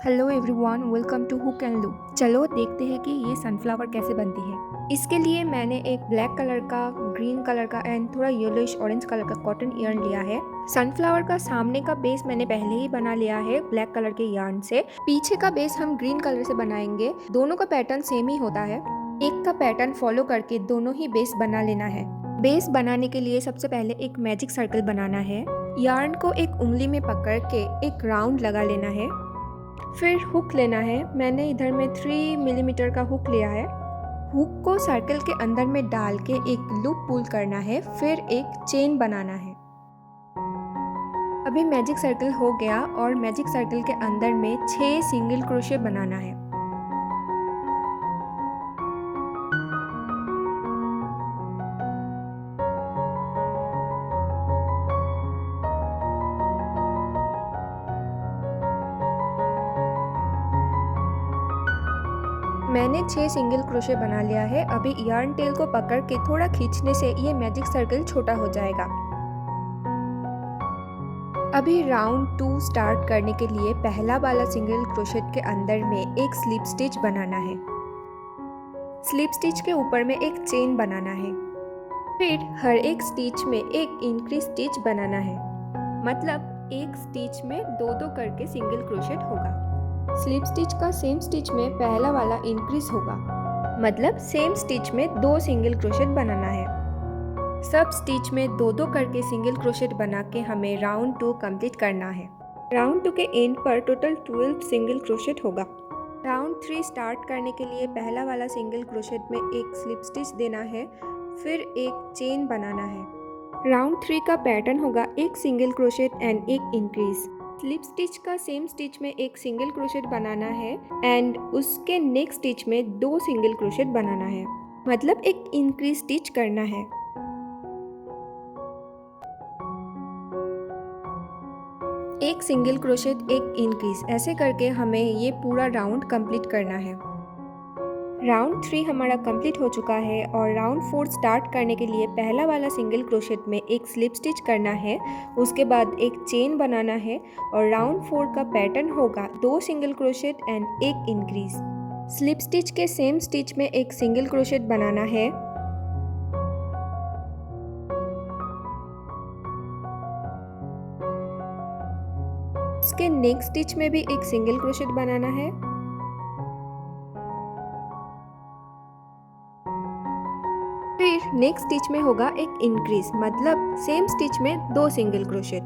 Hello everyone, welcome to hook and loop. चलो देखते हैं कि ये सनफ्लावर कैसे बनती है। इसके लिए मैंने एक ब्लैक कलर का, ग्रीन कलर का एंड थोड़ा येलोइश ऑरेंज कलर का कॉटन यार्न लिया है। सनफ्लावर का सामने का बेस मैंने पहले ही बना लिया है ब्लैक कलर के यार्न से। पीछे का बेस हम ग्रीन कलर से बनाएंगे। दोनों का पैटर्न सेम ही होता है। एक का पैटर्न फॉलो करके दोनों ही बेस बना लेना है। बेस बनाने के लिए सबसे पहले एक मैजिक सर्कल बनाना है। यार्न को एक उंगली में पकड़ के एक राउंड लगा लेना है। फिर हुक लेना है। मैंने इधर में 3 मिलीमीटर का हुक लिया है। हुक को सर्कल के अंदर में डाल के एक लूप पुल करना है, फिर एक चेन बनाना है। अभी मैजिक सर्कल हो गया और मैजिक सर्कल के अंदर में 6 सिंगल क्रोशे बनाना है। मैंने 6 सिंगल क्रोशे बना लिया है। अभी यार्न टेल को पकड़ के थोड़ा खींचने से ये मैजिक सर्कल छोटा हो जाएगा। अभी राउंड 2 स्टार्ट करने के लिए पहला वाला सिंगल क्रोशेट के अंदर में एक स्लिप स्टिच बनाना है। स्लिप स्टिच के ऊपर में एक चेन बनाना है। फिर हर एक स्टिच में एक इंक्रीज स्टिच बनाना है। मतलब एक स्टिच में दो दो करके सिंगल क्रोशेट होगा। स्लिप स्टिच का सेम स्टिच में पहला वाला इंक्रीज होगा। मतलब सेम स्टिच में 2 सिंगल क्रोशेट बनाना है। सब स्टिच में दो दो करके सिंगल क्रोशेट बना के हमें राउंड 2 कंप्लीट करना है। राउंड 2 के एंड पर टोटल 12 सिंगल क्रोशेट होगा। राउंड 3 स्टार्ट करने के लिए पहला वाला सिंगल क्रोशेट में एक स्लिप स्टिच देना है, फिर एक चेन बनाना है। राउंड 3 का पैटर्न होगा एक सिंगल क्रोशेट एंड एक इंक्रीज। स्लिप स्टिच का सेम स्टिच में एक सिंगल क्रोशेट बनाना है एंड उसके नेक्स्ट स्टिच में 2 सिंगल क्रोशेट बनाना है। मतलब एक इंक्रीज स्टिच करना है। एक सिंगल क्रोशेट, एक इंक्रीज, ऐसे करके हमें ये पूरा राउंड कंप्लीट करना है। राउंड 3 हमारा कंप्लीट हो चुका है और राउंड 4 स्टार्ट करने के लिए पहला वाला सिंगल क्रोशेट में एक स्लिप स्टिच करना है, उसके बाद एक चेन बनाना है और राउंड 4 का पैटर्न होगा 2 सिंगल क्रोशेट एंड एक इंक्रीज। स्लिप स्टिच के सेम स्टिच में एक सिंगल क्रोशेट बनाना है। उसके नेक्स्ट स्टिच में भी एक सिंगल क्रोशेट बनाना है। फिर नेक्स्ट स्टिच में होगा एक इंक्रीज, मतलब सेम स्टिच में 2 सिंगल क्रोशेट।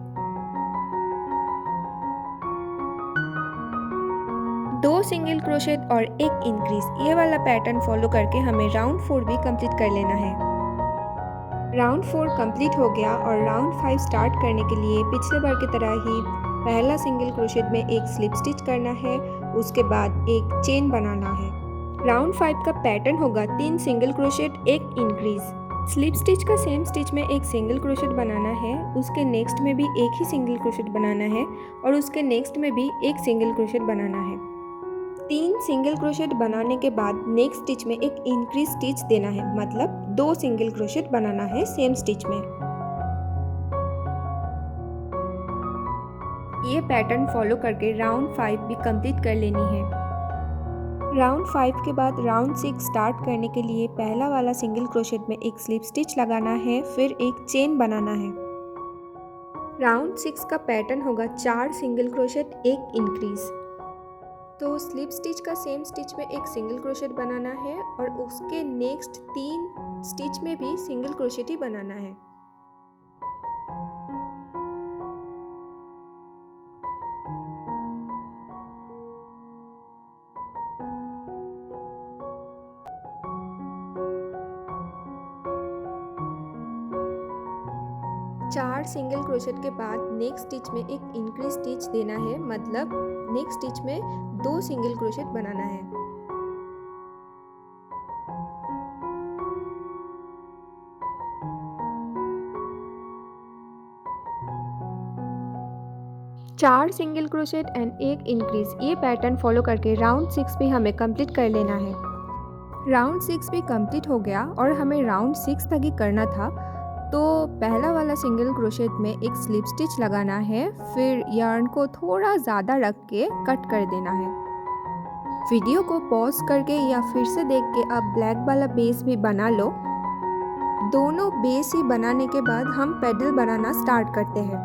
2 सिंगल क्रोशेट और एक इंक्रीज, ये वाला पैटर्न फॉलो करके हमें राउंड 4 भी कंप्लीट कर लेना है। राउंड 4 कंप्लीट हो गया और राउंड 5 स्टार्ट करने के लिए पिछले बार की तरह ही पहला सिंगल क्रोशेट में एक स्लिप स्टिच करना है, उसके बाद एक चेन बनाना है। राउंड 5 का पैटर्न होगा 3 सिंगल क्रोशेट, एक इंक्रीज। स्लिप स्टिच का सेम स्टिच में एक सिंगल क्रोशेट बनाना है, उसके नेक्स्ट में भी एक ही सिंगल क्रोशेट बनाना है और उसके नेक्स्ट में भी एक सिंगल क्रोशेट बनाना है। 3 सिंगल क्रोशेट बनाने के बाद नेक्स्ट स्टिच में एक इंक्रीज स्टिच देना है, मतलब 2 सिंगल क्रोशेट बनाना है सेम स्टिच में। ये पैटर्न फॉलो करके राउंड 5 भी कंप्लीट कर लेनी है। राउंड 5 के बाद राउंड 6 स्टार्ट करने के लिए पहला वाला सिंगल क्रोशेट में एक स्लिप स्टिच लगाना है, फिर एक चेन बनाना है। राउंड 6 का पैटर्न होगा 4 सिंगल क्रोशेट, एक इंक्रीज। तो स्लिप स्टिच का सेम स्टिच में एक सिंगल क्रोशेट बनाना है और उसके नेक्स्ट 3 स्टिच में भी सिंगल क्रोशेट ही बनाना है। चार सिंगल क्रोशेट के बाद नेक्स्ट स्टिच में एक इंक्रीज स्टिच देना है, मतलब नेक्स्ट स्टिच में 2 सिंगल क्रोशेट बनाना है। चार सिंगल क्रोशेट एंड एक इंक्रीज, ये पैटर्न फॉलो करके राउंड 6 भी हमें कंप्लीट कर लेना है। राउंड 6 भी कंप्लीट हो गया और हमें राउंड 6 तक ही करना था। तो पहला वाला सिंगल क्रोशेट में एक स्लिप स्टिच लगाना है, फिर यार्न को थोड़ा ज़्यादा रख के कट कर देना है। वीडियो को पॉज करके या फिर से देख के आप ब्लैक वाला बेस भी बना लो। दोनों बेस ही बनाने के बाद हम पेडल बनाना स्टार्ट करते हैं।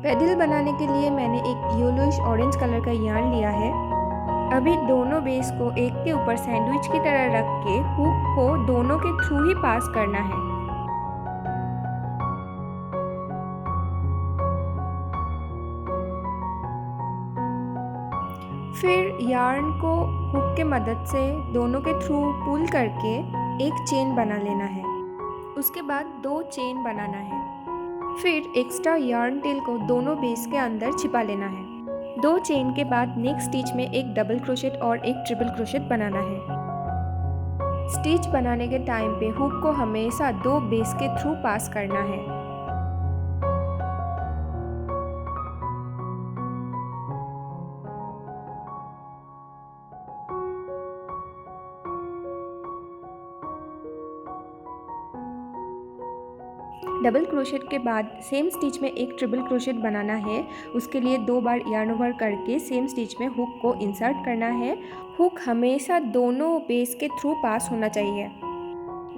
पेडल बनाने के लिए मैंने एक येलोइश ऑरेंज कलर का यार्न लिया है। अभी दोनों बेस को एक के ऊपर सैंडविच की तरह रख के हुक को दोनों के थ्रू ही पास करना है। फिर यार्न को हुक के मदद से दोनों के थ्रू पुल करके एक चेन बना लेना है। उसके बाद 2 चेन बनाना है। फिर एक्स्ट्रा यार्न टेल को दोनों बेस के अंदर छिपा लेना है। 2 चेन के बाद नेक्स्ट स्टिच में एक डबल क्रोशेट और एक ट्रिपल क्रोशेट बनाना है। स्टिच बनाने के टाइम पे हुक को हमेशा 2 बेस के थ्रू पास करना है। डबल क्रोशेट के बाद सेम स्टिच में एक ट्रिपल क्रोशेट बनाना है। उसके लिए 2 बार यार्न ओवर करके सेम स्टिच में हुक को इंसर्ट करना है। हुक हमेशा दोनों बेस के थ्रू पास होना चाहिए।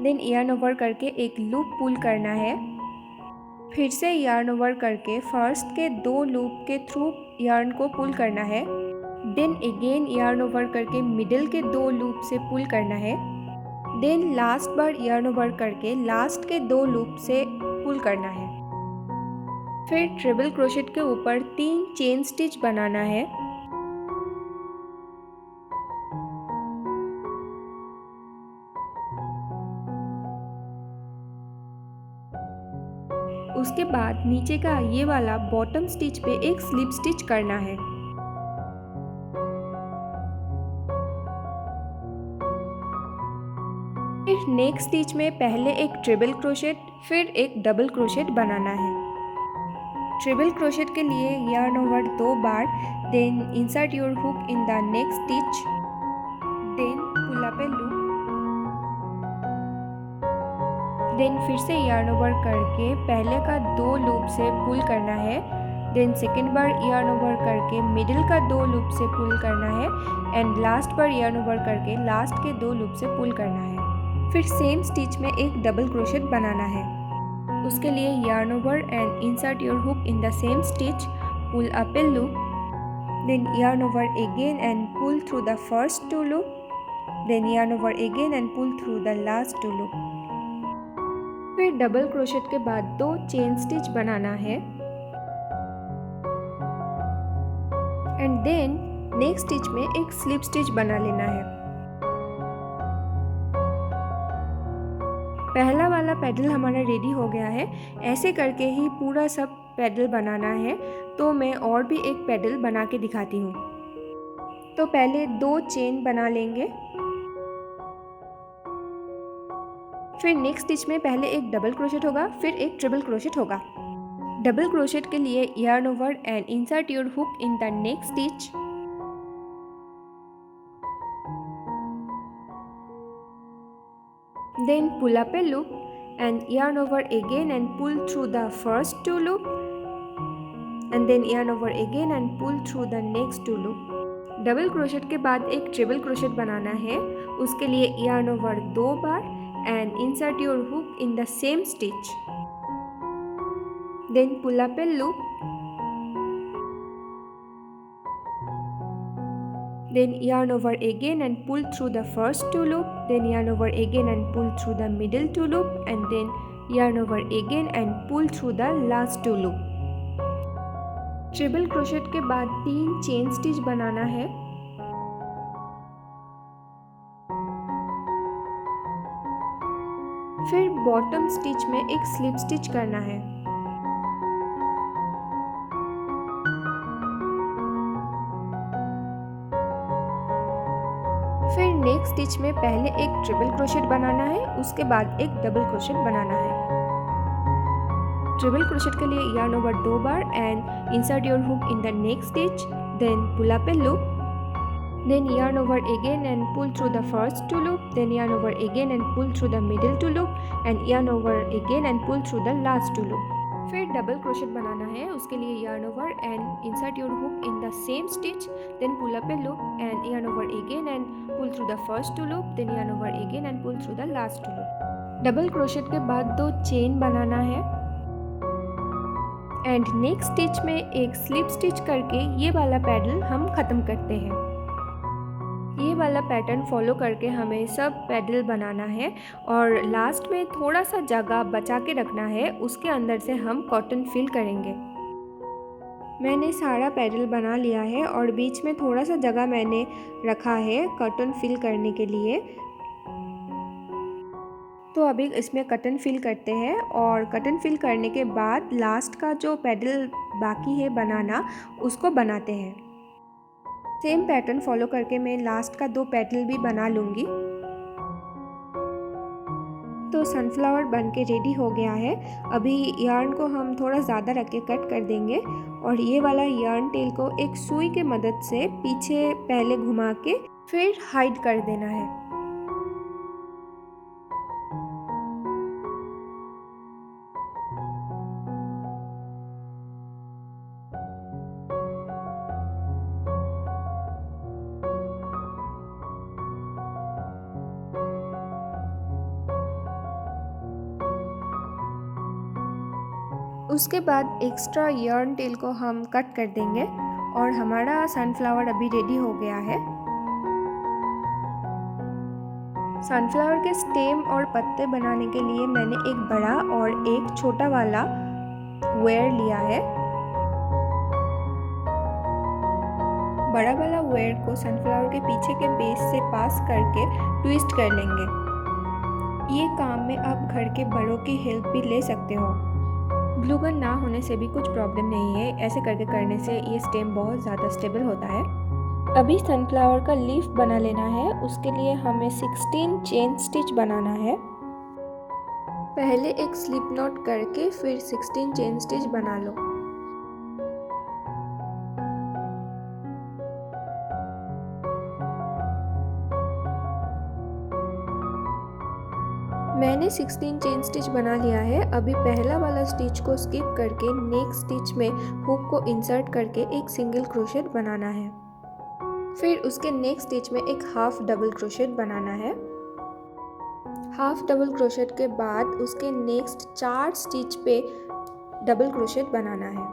देन यार्न ओवर करके एक लूप पुल करना है। फिर से यार्न ओवर करके फर्स्ट के 2 लूप के थ्रू यार्न को पुल करना है। देन अगेन यार्न ओवर करके मिडिल के 2 लूप से पुल करना है। देन लास्ट बार यार्न ओवर करके लास्ट के 2 लूप से पुल करना है। फिर ट्रिपल क्रोशेट के ऊपर 3 चेन स्टिच बनाना है। उसके बाद नीचे का ये वाला बॉटम स्टिच पे एक स्लिप स्टिच करना है। फिर नेक्स्ट स्टिच में पहले एक ट्रिपल क्रोशेट फिर एक डबल क्रोशेट बनाना है। ट्रिपल क्रोशेट के लिए यार्न ओवर 2 बार, then insert your hook in the next stitch, then pull up a loop, then फिर से यार्न ओवर करके पहले का 2 लूप से पुल करना है। देन सेकेंड बार यार्न ओवर करके मिडिल का 2 लूप से पुल करना है and last bar yarn over करके लास्ट के 2 लूप से पुल करना है। फिर सेम स्टिच में एक डबल क्रोशेट बनाना है। उसके लिए yarn over and insert your hook in the same stitch, pull up a loop, then yarn over again and pull through the first 2 loop, then yarn over again and pull through the last 2 loop. फिर double crochet के बाद 2 chain stitch बनाना है and then next stitch में एक slip stitch बना लेना है। पहला वाला पेडल हमारा रेडी हो गया है। ऐसे करके ही पूरा सब पेडल बनाना है। तो मैं और भी एक पेडल बना के दिखाती हूँ। तो पहले 2 चेन बना लेंगे। फिर नेक्स्ट स्टिच में पहले एक डबल क्रोशेट होगा, फिर एक ट्रिपल क्रोशेट होगा। डबल क्रोशेट के लिए yarn over and insert your hook in the next stitch, then pull up a loop and yarn over again and pull through the first 2 loop, and then yarn over again and pull through the next 2 loop. Double crochet के बाद एक triple crochet बनाना है। उसके लिए yarn over 2 bar and insert your hook in the same stitch, then pull up a loop, then yarn over again and pull through the first 2 loop, then yarn over again and pull through the middle 2 loop, and then yarn over again and pull through the last 2 loop. Triple crochet के बाद 3 chain stitch बनाना है। फिर bottom stitch में एक slip stitch करना है। फिर next stitch में पहले एक ट्रिपल क्रोशेट बनाना है, उसके बाद एक डबल क्रोशेट बनाना है। ट्रिपल क्रोशेट के लिए yarn over 2 bar and insert your hook in the next stitch, then pull up a loop, then yarn over again and pull through the first 2 loop, then yarn over again and pull through the middle 2 loop and yarn over again and pull through the last 2 loop. फिर double crochet बनाना है, उसके लिए yarn over and insert your hook in the same stitch, then pull up a loop and yarn over again and pull through the first 2 loop, then yarn over again and pull through the last 2 loop. Double crochet के बाद 2 chain बनाना है and next stitch में एक slip stitch करके ये वाला pedal हम ख़त्म करते हैं। ये वाला पैटर्न फॉलो करके हमें सब पैडल बनाना है और लास्ट में थोड़ा सा जगह बचा के रखना है, उसके अंदर से हम कॉटन फिल करेंगे। मैंने सारा पैडल बना लिया है और बीच में थोड़ा सा जगह मैंने रखा है कॉटन फिल करने के लिए। तो अभी इसमें कॉटन फिल करते हैं और कॉटन फिल करने के बाद लास्ट का जो पैडल बाकी है बनाना, उसको बनाते हैं। सेम पैटर्न फॉलो करके मैं लास्ट का 2 पैडल भी बना लूँगी। तो सनफ्लावर बन के रेडी हो गया है। अभी यार्न को हम थोड़ा ज़्यादा रख के कट कर देंगे और ये वाला यार्न टेल को एक सुई के मदद से पीछे पहले घुमा के फिर हाइड कर देना है। उसके बाद एक्स्ट्रा यार्न टेल को हम कट कर देंगे और हमारा सनफ्लावर अभी रेडी हो गया है। सनफ्लावर के स्टेम और पत्ते बनाने के लिए मैंने एक बड़ा और एक छोटा वाला वेयर लिया है। बड़ा वाला वेयर को सनफ्लावर के पीछे के बेस से पास करके ट्विस्ट कर लेंगे। ये काम में आप घर के बड़ों की हेल्प भी ले सकते हो। ग्लू गन ना होने से भी कुछ प्रॉब्लम नहीं है, ऐसे करके करने से ये स्टेम बहुत ज़्यादा स्टेबल होता है। अभी सनफ्लावर का लीफ बना लेना है, उसके लिए हमें 16 चेन स्टिच बनाना है। पहले एक स्लिप नॉट करके फिर 16 चेन स्टिच बना लो। मैंने 16 चेन स्टिच बना लिया है। अभी पहला वाला स्टिच को स्किप करके नेक्स्ट स्टिच में हुक को इंसर्ट करके एक सिंगल क्रोशेट बनाना है। फिर उसके नेक्स्ट स्टिच में एक हाफ डबल क्रोशेट बनाना है। हाफ डबल क्रोशेट के बाद उसके नेक्स्ट 4 स्टिच पे डबल क्रोशेट बनाना है।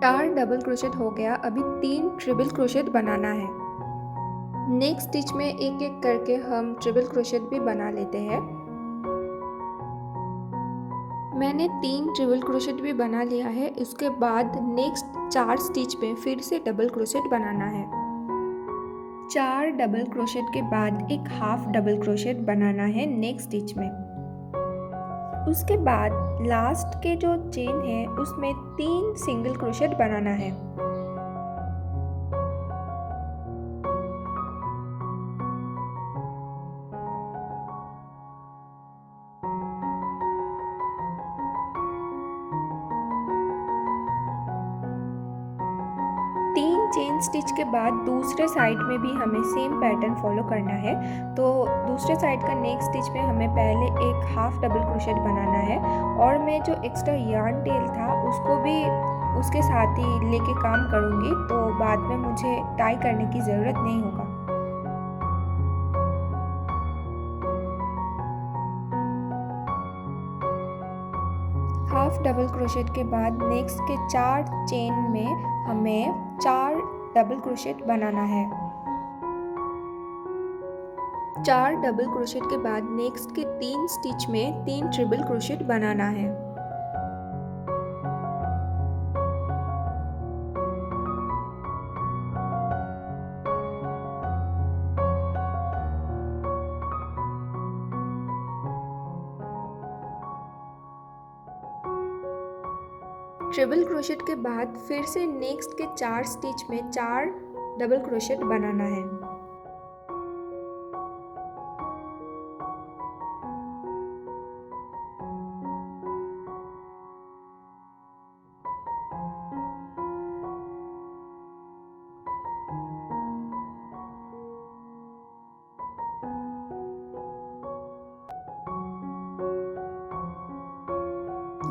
चार डबल क्रोशेट हो गया, अभी 3 ट्रिपल क्रोशेट बनाना है। नेक्स्ट स्टिच में एक एक करके हम ट्रिपल क्रोशेट भी बना लेते हैं। मैंने 3 ट्रिपल क्रोशेट भी बना लिया है। उसके बाद नेक्स्ट 4 स्टिच में फिर से डबल क्रोशेट बनाना है। 4 डबल क्रोशेट के बाद एक हाफ डबल क्रोशेट बनाना है नेक्स्ट स्टिच में। उसके बाद लास्ट के जो चेन है उसमें 3 सिंगल क्रोशेट बनाना है। चेन स्टिच के बाद दूसरे साइड में भी हमें सेम पैटर्न फॉलो करना है। तो दूसरे साइड का नेक्स्ट स्टिच में हमें पहले एक हाफ डबल क्रोशेट बनाना है और मैं जो एक्स्ट्रा यार्न टेल था उसको भी उसके साथ ही लेके काम करूँगी, तो बाद में मुझे टाई करने की ज़रूरत नहीं होगा। हाफ डबल क्रोशेट के बाद नेक्स्ट के 4 चेन में हमें 4 डबल क्रोशेट बनाना है। 4 डबल क्रोशेट के बाद नेक्स्ट के 3 स्टिच में 3 ट्रिपल क्रोशेट बनाना है। ट्रिपल क्रोशेट के बाद फिर से नेक्स्ट के 4 स्टिच में 4 डबल क्रोशेट बनाना है।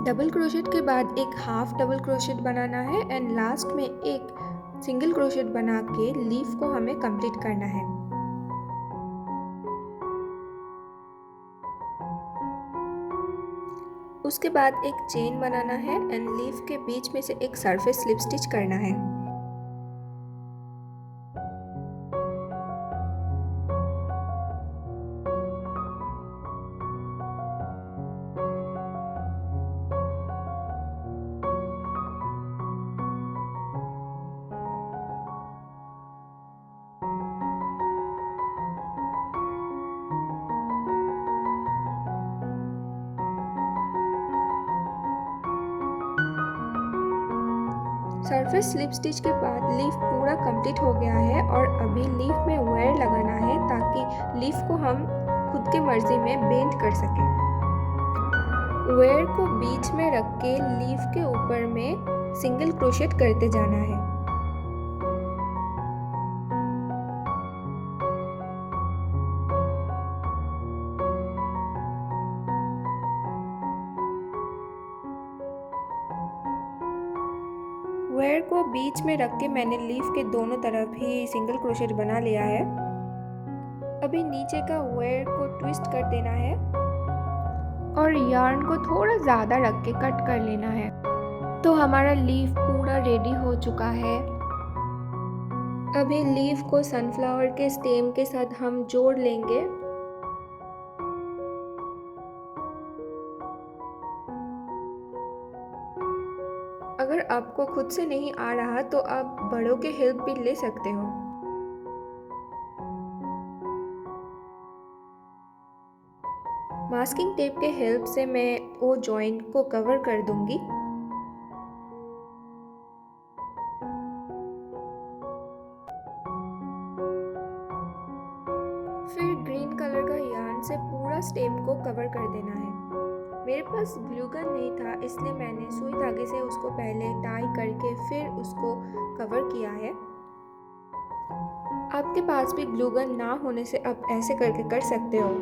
डबल क्रोशेट के बाद एक हाफ डबल क्रोशेट बनाना है एंड लास्ट में एक सिंगल क्रोशेट बना के लीफ को हमें कंप्लीट करना है। उसके बाद एक चेन बनाना है एंड लीफ के बीच में से एक सरफेस स्लिप स्टिच करना है। सरफेस स्लिप स्टिच के बाद लीफ पूरा कंप्लीट हो गया है और अभी लीफ में वायर लगाना है ताकि लीफ को हम खुद की मर्जी में बेंड कर सकें। वायर को बीच में रख के लीफ के ऊपर में सिंगल क्रोशेट करते जाना है। वायर को बीच में रख के मैंने लीफ के दोनों तरफ ही सिंगल क्रोशेट बना लिया है। अभी नीचे का वायर को ट्विस्ट कर देना है और यार्न को थोड़ा ज़्यादा रख के कट कर लेना है। तो हमारा लीफ पूरा रेडी हो चुका है। अभी लीफ को सनफ्लावर के स्टेम के साथ हम जोड़ लेंगे। अगर आपको खुद से नहीं आ रहा तो आप बड़ों के हेल्प भी ले सकते हो। मास्किंग टेप के हेल्प से मैं वो जॉइंट को कवर कर दूंगी। फिर ग्रीन कलर का यार्न से पूरा स्टेम को कवर कर देना है। मेरे पास ग्लू गन नहीं था इसलिए मैंने सुई धागे से उसको पहले टाई करके फिर उसको कवर किया है। आपके पास भी ग्लू गन ना होने से आप ऐसे करके कर सकते हो।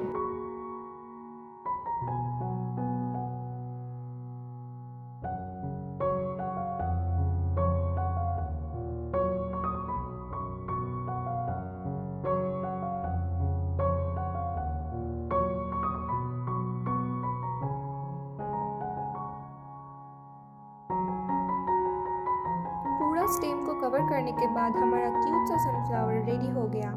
पूरा स्टेम को कवर करने के बाद हमारा क्यूट सा सनफ्लावर रेडी हो गया।